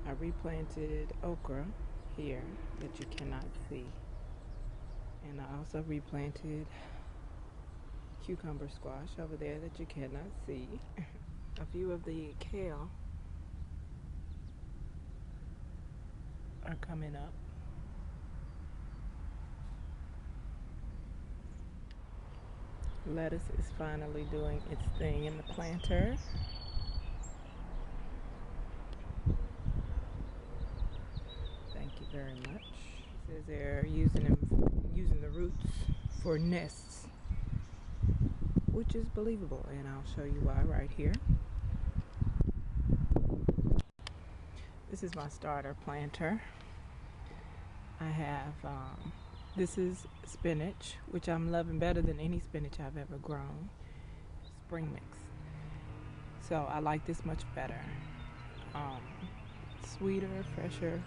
I replanted okra here that you cannot see. And I also replanted cucumber squash over there that you cannot see. A few of the kale are coming up. Lettuce is finally doing its thing in the planter. Thank you very much. It says they're using the roots for nests, which is believable, and I'll show you why right here. This is my starter planter. I have this is spinach, which I'm loving better than any spinach I've ever grown. Spring mix. So I like this much better. Sweeter, fresher.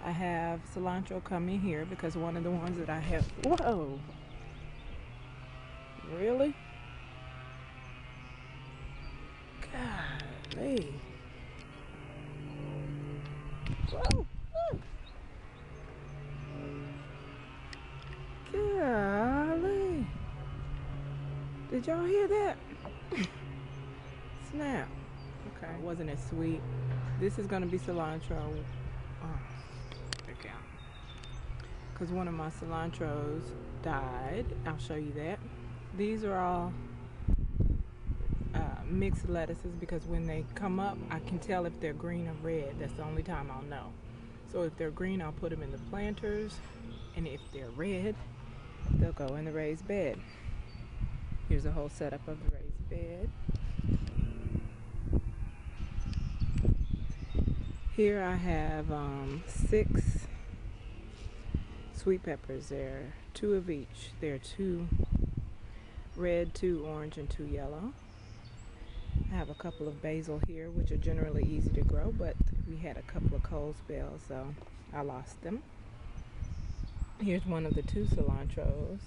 I have cilantro coming here because one of the ones that I have. Whoa! Really? Golly. Whoa! Golly. Did y'all hear that? Snap. Okay. It wasn't as sweet. This is going to be cilantro. Okay. Because one of my cilantros died. I'll show you that. These are all mixed lettuces because when they come up, I can tell if they're green or red. That's the only time I'll know. So if they're green, I'll put them in the planters. And if they're red, they'll go in the raised bed. Here's a whole setup of the raised bed. Here I have 6 sweet peppers there, 2 of each. There are 2 red, 2 orange, and 2 yellow. I have a couple of basil here, which are generally easy to grow, but we had a couple of cold spells, so I lost them. Here's one of the 2 cilantros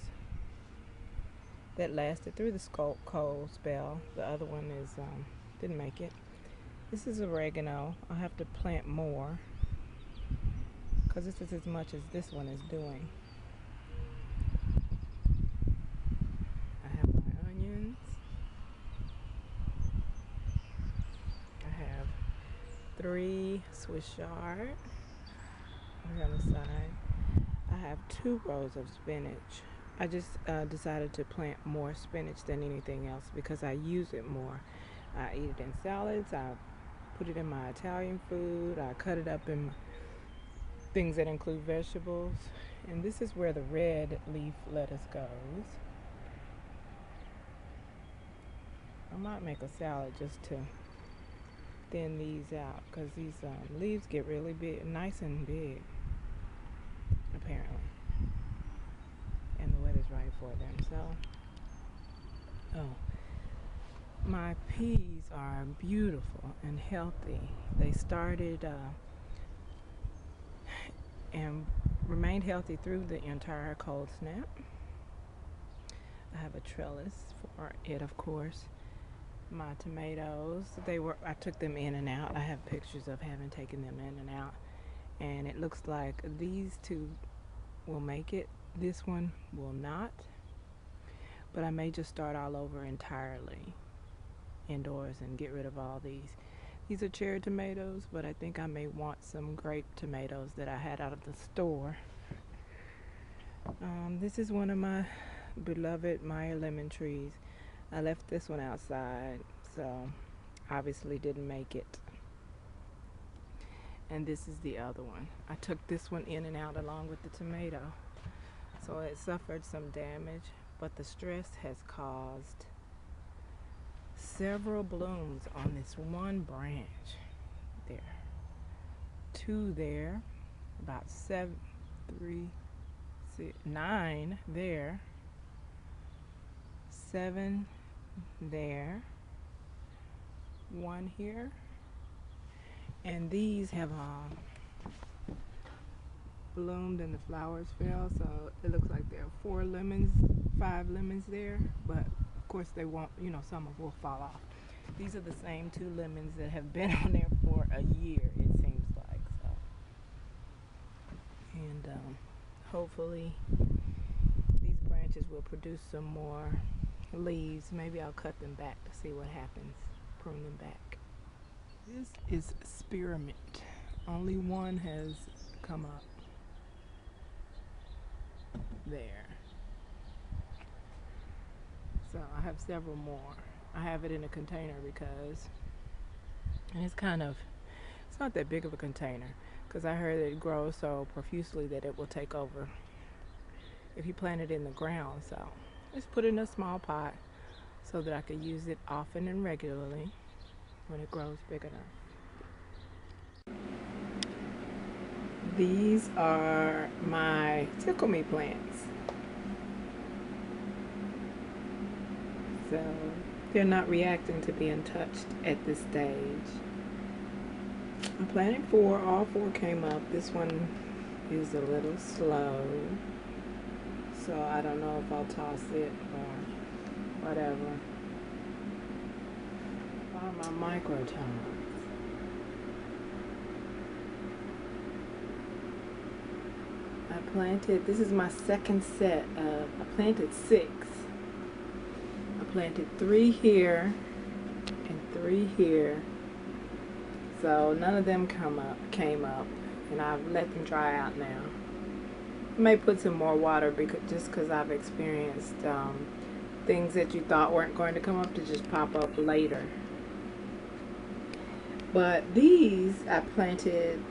that lasted through the cold spell. The other one is didn't make it. This is oregano. I'll have to plant more because this is as much as this one is doing. I have my onions. I have 3 Swiss chard over on the side. I have 2 rows of spinach. I just decided to plant more spinach than anything else because I use it more. I eat it in salads. I put it in my Italian food. I cut it up in things that include vegetables. And this is where the red leaf lettuce goes. I might make a salad just to thin these out because these leaves get really big, nice and big, apparently. And the weather's right for them. So, my peas are beautiful and healthy. They started and remained healthy through the entire cold snap. I have a trellis for it, of course. My tomatoes, I took them in and out. I have pictures of having taken them in and out. And it looks like these 2 will make it. This one will not. But I may just start all over entirely indoors and get rid of all these. These are cherry tomatoes, but I think I may want some grape tomatoes that I had out of the store. This is one of my beloved Meyer lemon trees. I left this one outside, so obviously didn't make it. And this is the other one. I took this one in and out along with the tomato. So it suffered some damage, but the stress has caused several blooms on this one branch. There. 2 there. About 7, 3, 6, 9 there. 7 there. 1 here. And these have bloomed and the flowers fell, so it looks like there are 4 lemons, 5 lemons there, but of course they won't, some will fall off. These are the same 2 lemons that have been on there for a year, it seems like. So, and hopefully these branches will produce some more leaves. Maybe I'll cut them back to see what happens. Prune them back. This is spearmint. Only one has come up. There. So I have several more. I have it in a container because, and it's not that big of a container, because I heard it grows so profusely that it will take over if you plant it in the ground. So just put it in a small pot so that I could use it often and regularly when it grows big enough. These are my tickle me plants. So they're not reacting to being touched at this stage. I'm planting 4. All 4 came up. This one is a little slow, so I don't know if I'll toss it or whatever. Are my microtones. I planted, this is my second set of, I planted 6. I planted 3 here and 3 here. So none of them came up, and I've let them dry out now. I may put some more water because I've experienced things that you thought weren't going to come up to just pop up later. But these I planted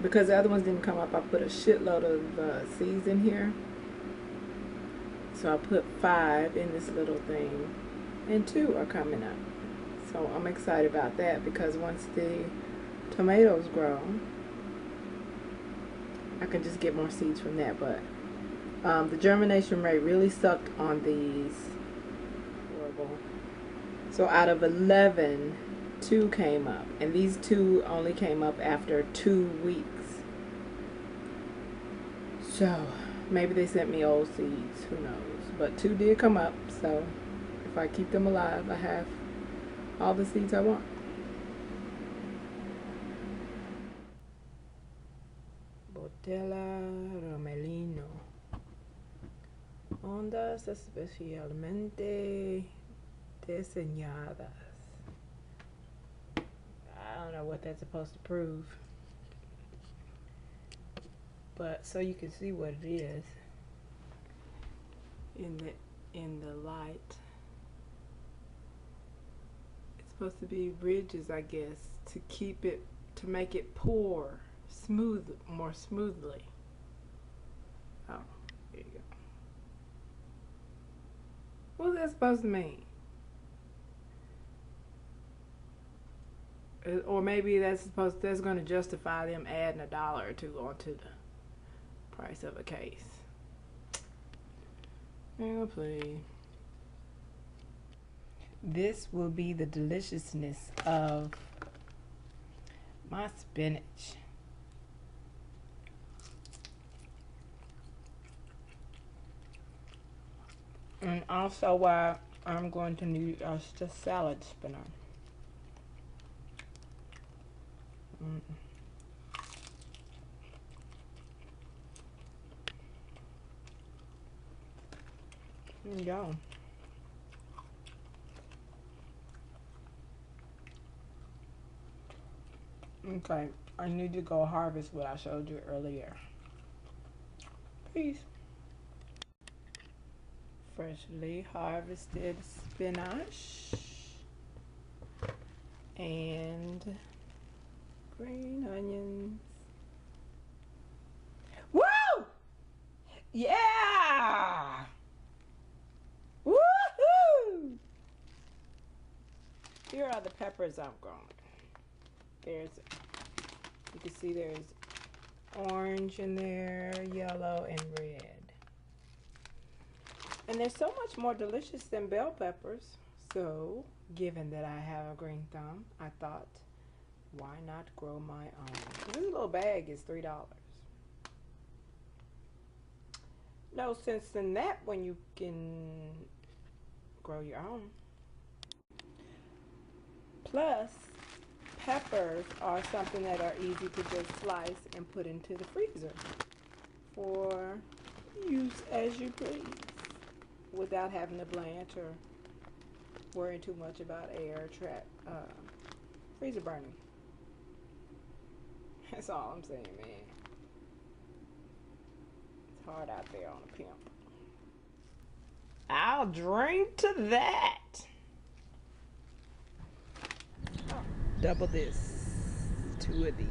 because the other ones didn't come up. I put a shitload of seeds in here. So I put 5 in this little thing, and 2 are coming up. So I'm excited about that, because once the tomatoes grow, I can just get more seeds from that. But the germination rate really sucked on these. Horrible. So out of 11, 2 came up, and these 2 only came up after 2 weeks. So maybe they sent me old seeds, who knows. But 2 did come up, so if I keep them alive, I have all the seeds I want. Botella Romelino. Ondas especialmente diseñadas. I don't know what that's supposed to prove, but so you can see what it is in the light. It's supposed to be ridges, I guess, to make it pour more smoothly. Oh, there you go. What's that supposed to mean? Or maybe that's going to justify them adding $1 or 2 onto the price of a case. Oh, please. This will be the deliciousness of my spinach. And also why I'm going to need a salad spinner. There you go. Okay, I need to go harvest what I showed you earlier. Peace. Freshly harvested spinach and green onions. Woo! Yeah! Woohoo! Here are the peppers I'm growing. You can see there's orange in there, yellow, and red. And they're so much more delicious than bell peppers. So, given that I have a green thumb, I thought, why not grow my own? This little bag is $3. No sense in that when you can grow your own. Plus, peppers are something that are easy to just slice and put into the freezer for use as you please without having to blanch or worrying too much about air trap freezer burning. That's all I'm saying, man. It's hard out there on a pimp. I'll drink to that. Double this, 2 of these.